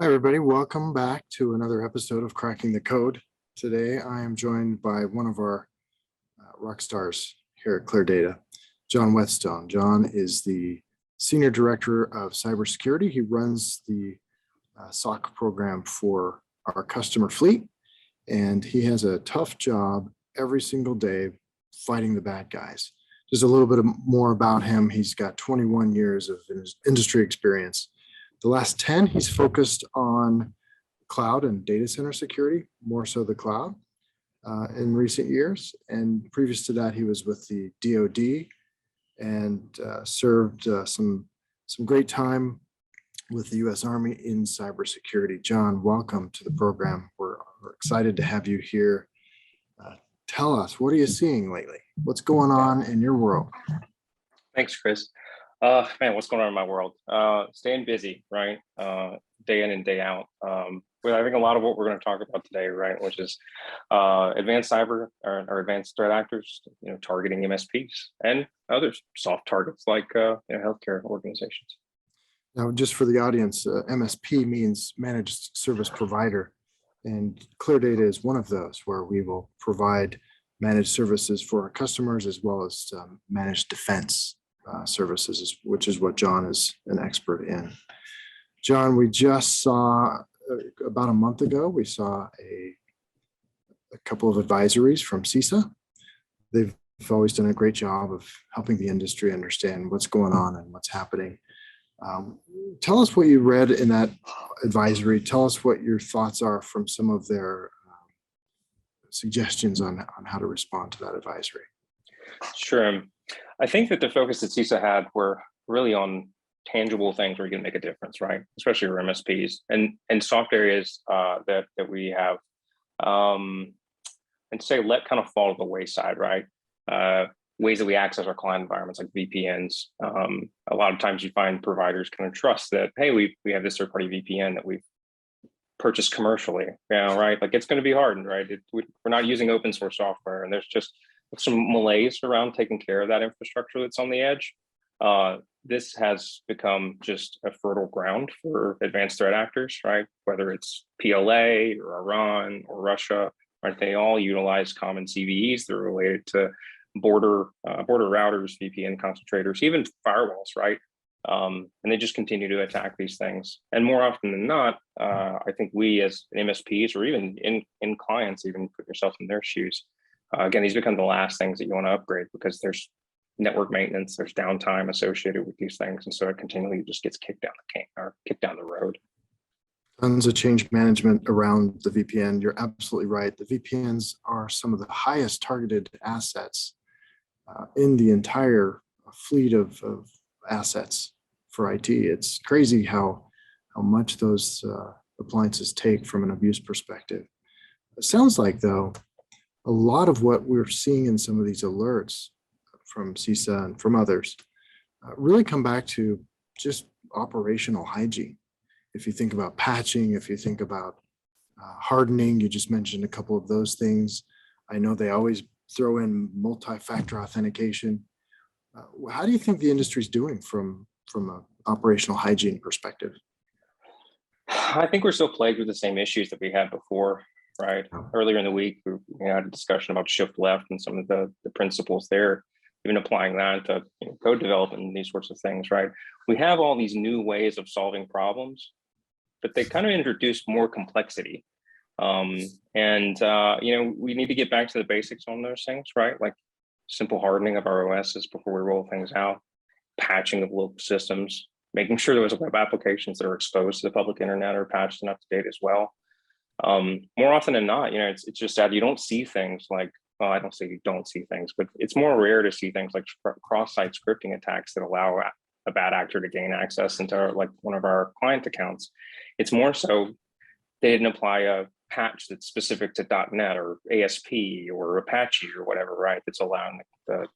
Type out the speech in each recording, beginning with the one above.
Hi, everybody. Welcome back to another episode of Cracking the Code. Today, I am joined by one of our rock stars here at ClearDATA, John Whetstone. John is the Senior Director of Cybersecurity. He runs the SOC program for our customer fleet, and he has a tough job every single day fighting the bad guys. Just a little bit more about him. He's got 21 years of industry experience. The last 10, he's focused on cloud and data center security, more so the cloud in recent years. And previous to that, he was with the DoD and served some great time with the U.S. Army in cybersecurity. John, welcome to the program. We're excited to have you here. Tell us, what are you seeing lately? What's going on in your world? Thanks, Chris. Man, what's going on in my world? Staying busy, right? Day in and day out. But I think a lot of what we're going to talk about today, right, which is advanced cyber or advanced threat actors, targeting MSPs and others, soft targets like healthcare organizations. Now, just for the audience, MSP means managed service provider, and ClearDATA is one of those where we will provide managed services for our customers as well as managed defense services, which is what John is an expert in. John, we just saw about a month ago, we saw a couple of advisories from CISO. They've always done a great job of helping the industry understand what's going on and what's happening. Tell us what you read in that advisory. Tell us what your thoughts are from some of their suggestions on how to respond to that advisory. Sure. I think that the focus that CISA had were really on tangible things where you can make a difference, right? Especially for MSPs and soft areas that we have, and say let kind of fall to the wayside, right? Ways that we access our client environments like VPNs. A lot of times you find providers kind of trust that, hey, we have this third-party VPN that we've purchased commercially, right? Like it's going to be hard, right? We're not using open source software, and there's just some malaise around taking care of that infrastructure that's on the edge. This has become just a fertile ground for advanced threat actors, right? Whether it's PLA or Iran or Russia, right? They all utilize common CVEs that are related to border routers, VPN concentrators, even firewalls, right? And they just continue to attack these things. And more often than not, I think we as MSPs or even in clients, even put yourself in their shoes, again, these become the last things that you want to upgrade because there's network maintenance, there's downtime associated with these things. And so it continually just gets kicked down the road. Tons of change management around the VPN. You're absolutely right. The VPNs are some of the highest targeted assets in the entire fleet of assets for IT. It's crazy how much those appliances take from an abuse perspective. It sounds like, though, a lot of what we're seeing in some of these alerts from CISA and from others really come back to just operational hygiene. If you think about patching, if you think about hardening, you just mentioned a couple of those things. I know they always throw in multi-factor authentication. How do you think the industry's doing from an operational hygiene perspective? I think we're still plagued with the same issues that we had before, right? Earlier in the week, we had a discussion about shift left and some of the principles there, even applying that to code development and these sorts of things, right? We have all these new ways of solving problems, but they kind of introduce more complexity. We need to get back to the basics on those things, right? Like simple hardening of our OSs before we roll things out, patching of local systems, making sure those web applications that are exposed to the public internet are patched and up to date as well. More often than not, it's just that you don't see things like, well, I don't say you don't see things, but it's more rare to see things like cross-site scripting attacks that allow a bad actor to gain access into like one of our client accounts. It's more so they didn't apply a patch that's specific to .NET or ASP or Apache or whatever, right? That's allowing the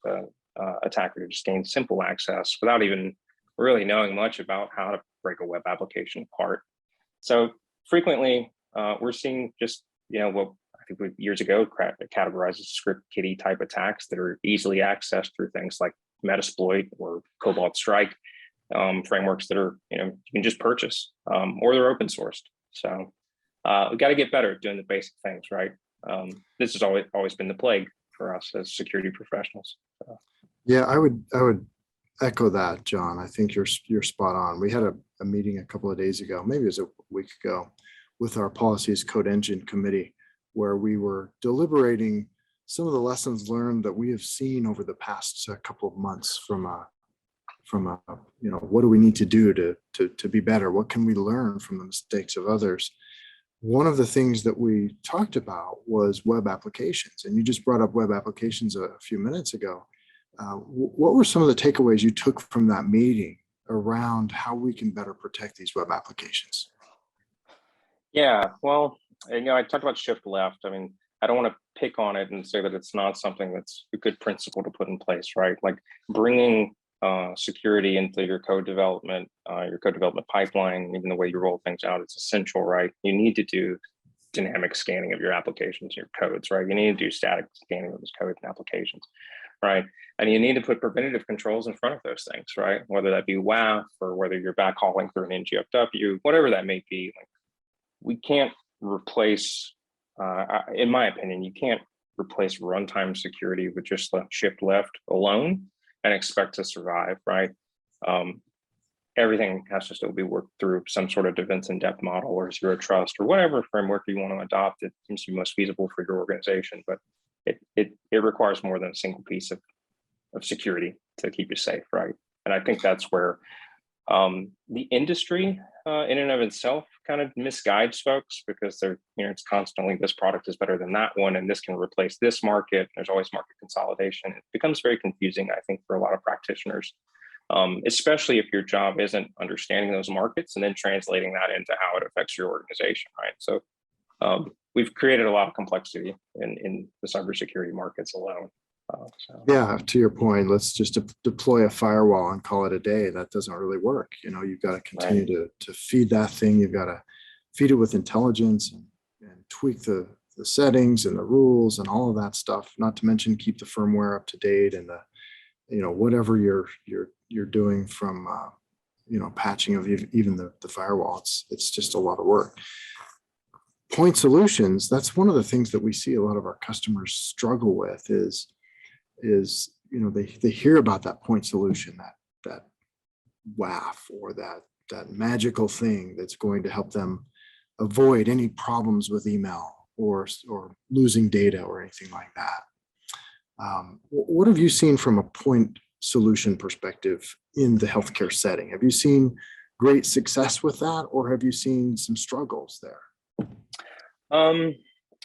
attacker to just gain simple access without even really knowing much about how to break a web application apart. So frequently, we're seeing just, what I think we years ago categorized as script kiddie type attacks that are easily accessed through things like Metasploit or Cobalt Strike frameworks that are, you can just purchase, or they're open sourced. So we got to get better at doing the basic things, right? This has always been the plague for us as security professionals. So. Yeah, I would echo that, John. I think you're spot on. We had a meeting a couple of days ago, maybe it was a week ago, with our policies code engine committee, where we were deliberating some of the lessons learned that we have seen over the past couple of months from what do we need to do to be better? What can we learn from the mistakes of others? One of the things that we talked about was web applications, and you just brought up web applications a few minutes ago. What were some of the takeaways you took from that meeting around how we can better protect these web applications? Yeah, well, I talked about shift left. I mean, I don't want to pick on it and say that it's not something that's a good principle to put in place, right? Like bringing security into your code development pipeline, even the way you roll things out, it's essential, right? You need to do dynamic scanning of your applications, your codes, right? You need to do static scanning of those codes and applications, right? And you need to put preventative controls in front of those things, right? Whether that be WAF or whether you're backhauling through an NGFW, whatever that may be. Like, we can't replace, in my opinion, you can't replace runtime security with just shift left alone and expect to survive, right? Everything has to still be worked through some sort of defense in depth model or zero trust or whatever framework you want to adopt. It seems to be most feasible for your organization, but it requires more than a single piece of security to keep you safe, right? And I think that's where the industry in and of itself kind of misguides folks, because they're, it's constantly, this product is better than that one, and this can replace this market. There's always market consolidation. It becomes very confusing, I think, for a lot of practitioners, especially if your job isn't understanding those markets and then translating that into how it affects your organization, right? So we've created a lot of complexity in the cybersecurity markets alone. Yeah, to your point, let's just deploy a firewall and call it a day. That doesn't really work. You've got to continue to feed that thing. You've got to feed it with intelligence and tweak the settings and the rules and all of that stuff. Not to mention keep the firmware up to date and whatever you're doing from patching of even the firewall. It's just a lot of work. Point solutions. That's one of the things that we see a lot of our customers struggle with is they hear about that point solution, that WAF or that magical thing that's going to help them avoid any problems with email or losing data or anything like that. What have you seen from a point solution perspective in the healthcare setting? Have you seen great success with that, or have you seen some struggles there?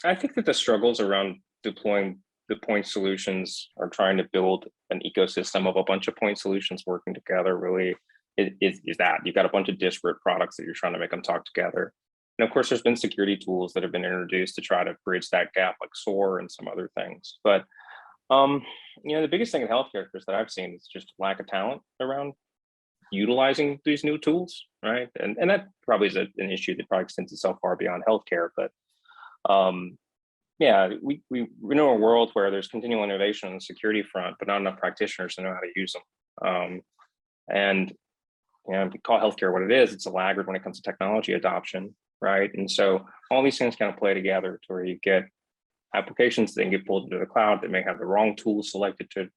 I think that the struggles around deploying the point solutions or trying to build an ecosystem of a bunch of point solutions working together really is that you've got a bunch of disparate products that you're trying to make them talk together. And of course, there's been security tools that have been introduced to try to bridge that gap, like SOAR and some other things. But the biggest thing in healthcare, Chris, that I've seen is just lack of talent around utilizing these new tools, right? And that probably is an issue that probably extends itself far beyond healthcare, but we know a world where there's continual innovation on the security front, but not enough practitioners to know how to use them. And if you call healthcare what it is, it's a laggard when it comes to technology adoption, right? And so all these things kind of play together to where you get applications that can get pulled into the cloud that may have the wrong tools selected to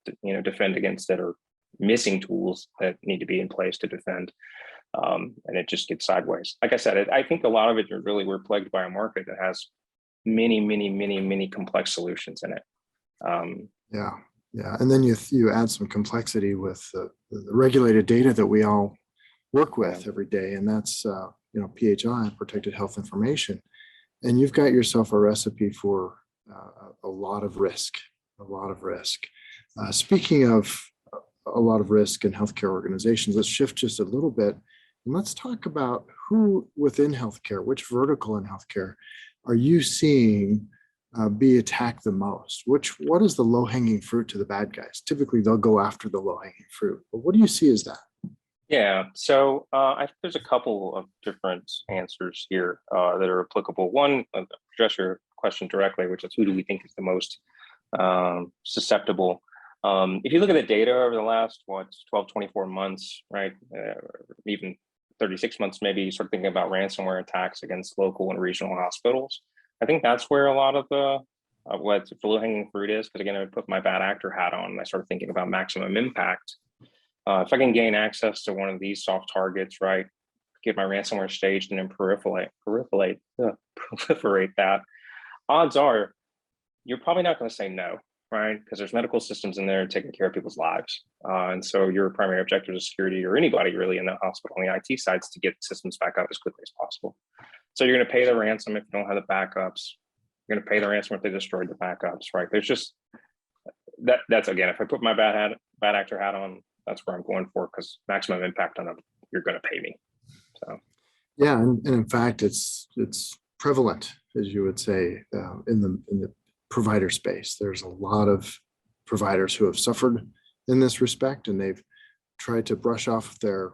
defend against it, or missing tools that need to be in place to defend. And it just gets sideways. Like I said, I think a lot of it is really, we're plagued by a market that has many complex solutions in it. Yeah. And then you add some complexity with the regulated data that we all work with every day, and that's PHI, protected health information. And you've got yourself a recipe for a lot of risk. Speaking of a lot of risk in healthcare organizations, let's shift just a little bit and let's talk about who within healthcare, which vertical in healthcare are you seeing be attacked the most? What is the low-hanging fruit to the bad guys? Typically, they'll go after the low-hanging fruit. But what do you see as that? Yeah, so I think there's a couple of different answers here that are applicable. One, address your question directly, which is who do we think is the most susceptible? If you look at the data over the last 12, 24 months, right, even 36 months, maybe you start thinking about ransomware attacks against local and regional hospitals. I think that's where a lot of the what the low-hanging fruit is. Because again, I put my bad actor hat on and I started thinking about maximum impact. If I can gain access to one of these soft targets, right, get my ransomware staged and then proliferate that, odds are you're probably not going to say no, right? Because there's medical systems in there taking care of people's lives. And so your primary objective is security, or anybody really in the hospital on the IT side, is to get systems back up as quickly as possible. So you're going to pay the ransom if you don't have the backups. You're going to pay the ransom if they destroyed the backups, right? There's just that's again, if I put my bad actor hat on, that's where I'm going for, because maximum impact on them, you're going to pay me. So yeah, and in fact, it's prevalent, as you would say, in the provider space. There's a lot of providers who have suffered in this respect, and they've tried to brush off their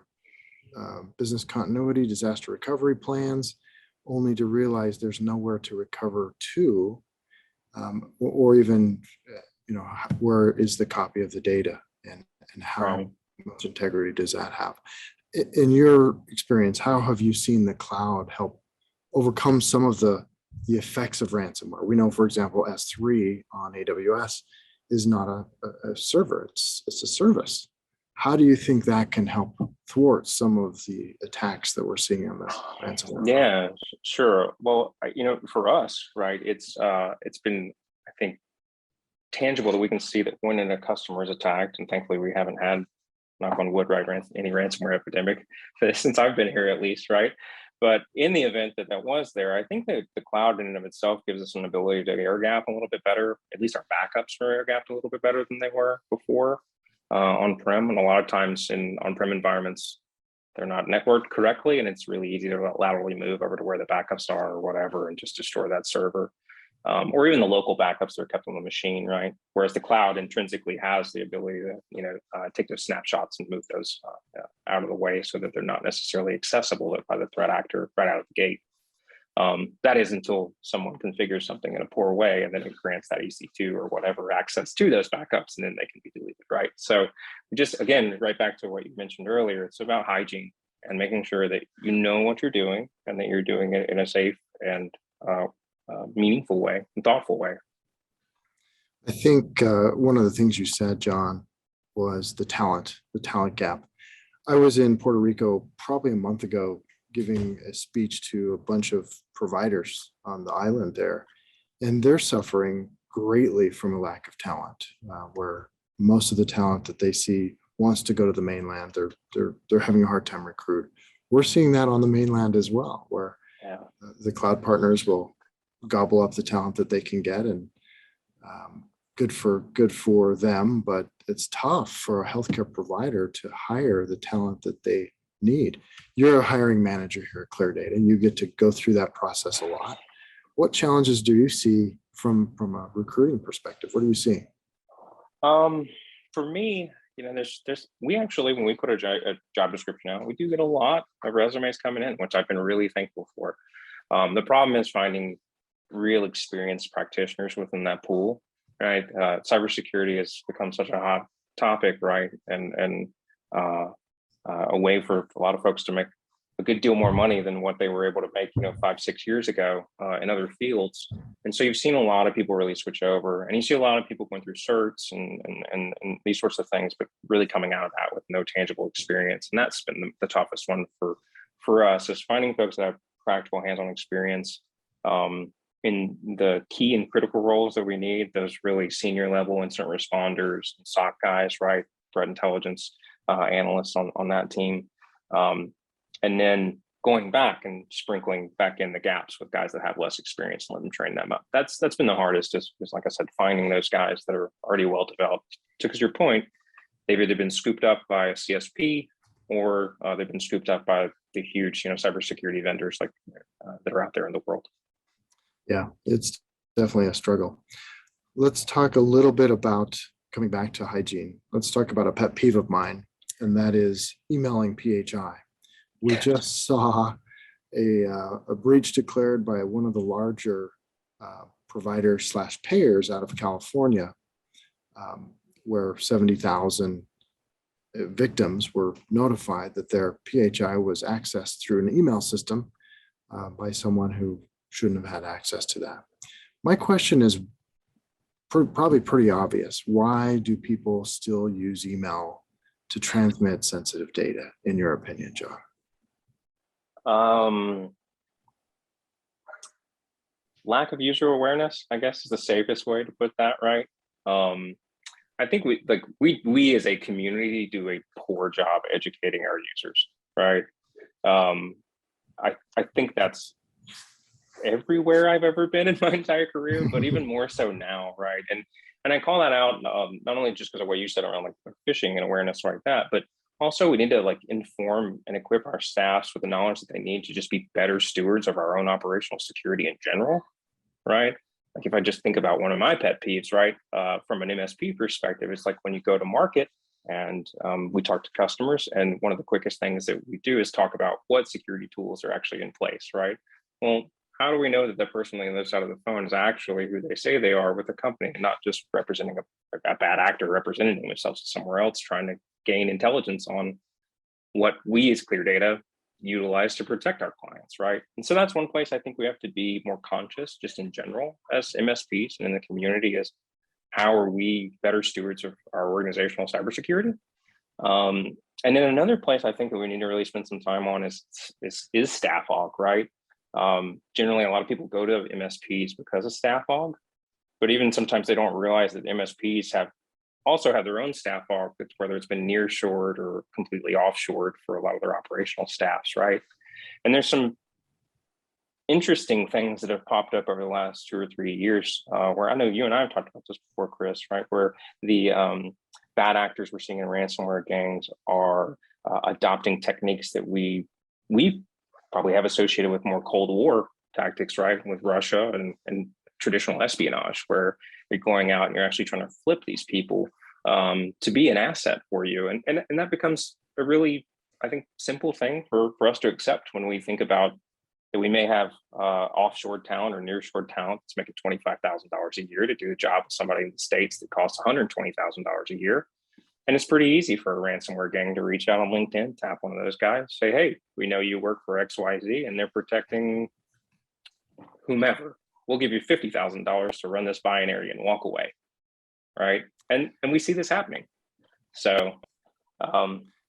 business continuity, disaster recovery plans, only to realize there's nowhere to recover to, or even, where is the copy of the data, and how much integrity does that have? In your experience, how have you seen the cloud help overcome some of the effects of ransomware? We know, for example, S3 on AWS is not a server, it's a service. How do you think that can help thwart some of the attacks that we're seeing on the ransomware? Yeah, sure. Well, for us, right, it's been, I think, tangible that we can see that when a customer is attacked, and thankfully we haven't had, knock on wood, right, any ransomware epidemic since I've been here, at least, right? But in the event that was there, I think that the cloud in and of itself gives us an ability to air gap a little bit better. At least our backups are air gapped a little bit better than they were before on-prem. And a lot of times in on-prem environments, they're not networked correctly, and it's really easy to laterally move over to where the backups are or whatever and just destroy that server. Or even the local backups that are kept on the machine, right? Whereas the cloud intrinsically has the ability to, take those snapshots and move those out of the way so that they're not necessarily accessible by the threat actor right out of the gate. That is until someone configures something in a poor way, and then it grants that EC2 or whatever access to those backups, and then they can be deleted, right? So just, again, right back to what you mentioned earlier, it's about hygiene and making sure that you know what you're doing and that you're doing it in a safe and meaningful way and thoughtful way. I think one of the things you said, John, was the talent gap. I was in Puerto Rico probably a month ago giving a speech to a bunch of providers on the island there, and they're suffering greatly from a lack of talent, where most of the talent that they see wants to go to the mainland. They're having a hard time recruit. We're seeing that on the mainland as well, where the cloud partners will gobble up the talent that they can get, and good for them, but it's tough for a healthcare provider to hire the talent that they need. You're a hiring manager here at ClearDATA. You get to go through that process a lot. What challenges do you see from a recruiting perspective? What are you seeing? For me, we actually, when we put a job description out, we do get a lot of resumes coming in, which I've been really thankful for. The problem is finding real experienced practitioners within that pool, right? Cybersecurity has become such a hot topic, right? And a way for a lot of folks to make a good deal more money than what they were able to make, 5-6 years ago in other fields. And so you've seen a lot of people really switch over, and you see a lot of people going through certs and these sorts of things, but really coming out of that with no tangible experience. And that's been the toughest one for us, is finding folks that have practical hands-on experience in the key and critical roles that we need, those really senior level incident responders, SOC guys, right? Threat intelligence analysts on that team. And then going back and sprinkling back in the gaps with guys that have less experience and let them train them up. That's been the hardest, just because, like I said, finding those guys that are already well developed. Because your point, they've either been scooped up by a CSP or they've been scooped up by the huge, cybersecurity vendors like that are out there in the world. Yeah, it's definitely a struggle. Let's talk a little bit about, coming back to hygiene. Let's talk about a pet peeve of mine, and that is emailing PHI. We just saw a breach declared by one of the larger providers/payers out of California, where 70,000 victims were notified that their PHI was accessed through an email system by someone who shouldn't have had access to that. My question is probably pretty obvious. Why do people still use email to transmit sensitive data, in your opinion, John? Lack of user awareness, I guess, is the safest way to put that, right? I think we as a community do a poor job educating our users, right? I think that's everywhere I've ever been in my entire career, but even more so now, right? And I call that out not only just because of what you said around like phishing and awareness like that, but also we need to like inform and equip our staffs with the knowledge that they need to just be better stewards of our own operational security in general, right? Like if I just think about one of my pet peeves, right, from an MSP perspective, it's like when you go to market and we talk to customers, and one of the quickest things that we do is talk about what security tools are actually in place, right? Well, how do we know that the person on the other side of the phone is actually who they say they are with the company and not just representing a bad actor representing themselves somewhere else, trying to gain intelligence on what we as ClearDATA utilize to protect our clients, right? And so that's one place I think we have to be more conscious just in general as MSPs and in the community is how are we better stewards of our organizational cybersecurity? And then another place I think that we need to really spend some time on is staff aug, right? Generally, a lot of people go to MSPs because of staff aug, but even sometimes they don't realize that MSPs also have their own staff aug, whether it's been nearshored or completely offshored for a lot of their operational staffs, right? And there's some interesting things that have popped up over the last 2 or 3 years, where I know you and I have talked about this before, Chris, right? Where the bad actors we're seeing in ransomware gangs are adopting techniques that we probably have associated with more Cold War tactics, right? With Russia and traditional espionage, where you're going out and you're actually trying to flip these people to be an asset for you. And that becomes a really, I think, simple thing for us to accept when we think about that we may have offshore talent or nearshore talent that's making $25,000 a year to do a job with somebody in the States that costs $120,000 a year. And it's pretty easy for a ransomware gang to reach out on LinkedIn, tap one of those guys, say, hey, we know you work for XYZ and they're protecting whomever. We'll give you $50,000 to run this binary and walk away, right? And we see this happening. So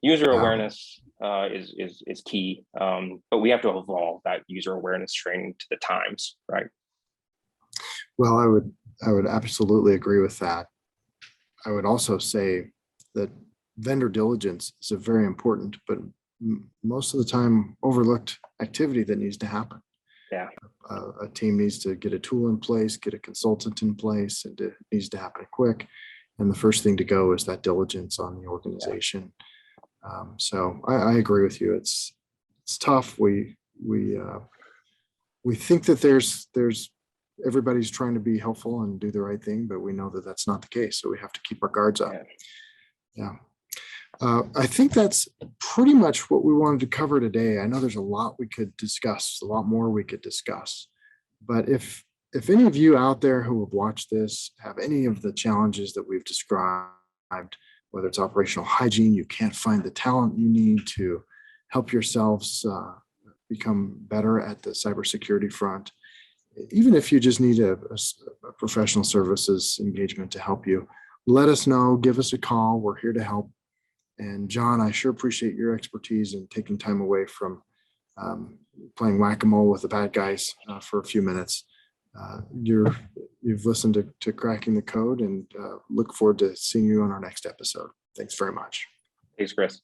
user awareness is key, but we have to evolve that user awareness training to the times, right? Well, I would absolutely agree with that. I would also say that vendor diligence is a very important, but most of the time overlooked activity that needs to happen. Yeah. A team needs to get a tool in place, get a consultant in place, and it needs to happen quick. And the first thing to go is that diligence on the organization. So I agree with you. It's tough. We think that there's everybody's trying to be helpful and do the right thing, but we know that that's not the case. So we have to keep our guards up. Yeah. I think that's pretty much what we wanted to cover today. I know there's a lot we could discuss, a lot more we could discuss. But if any of you out there who have watched this have any of the challenges that we've described, whether it's operational hygiene, you can't find the talent you need to help yourselves become better at the cybersecurity front, even if you just need a professional services engagement to help you, let us know, give us a call. We're here to help. And John, I sure appreciate your expertise in taking time away from playing whack-a-mole with the bad guys for a few minutes. You've listened to Cracking the Code, and look forward to seeing you on our next episode. Thanks very much. Thanks, Chris.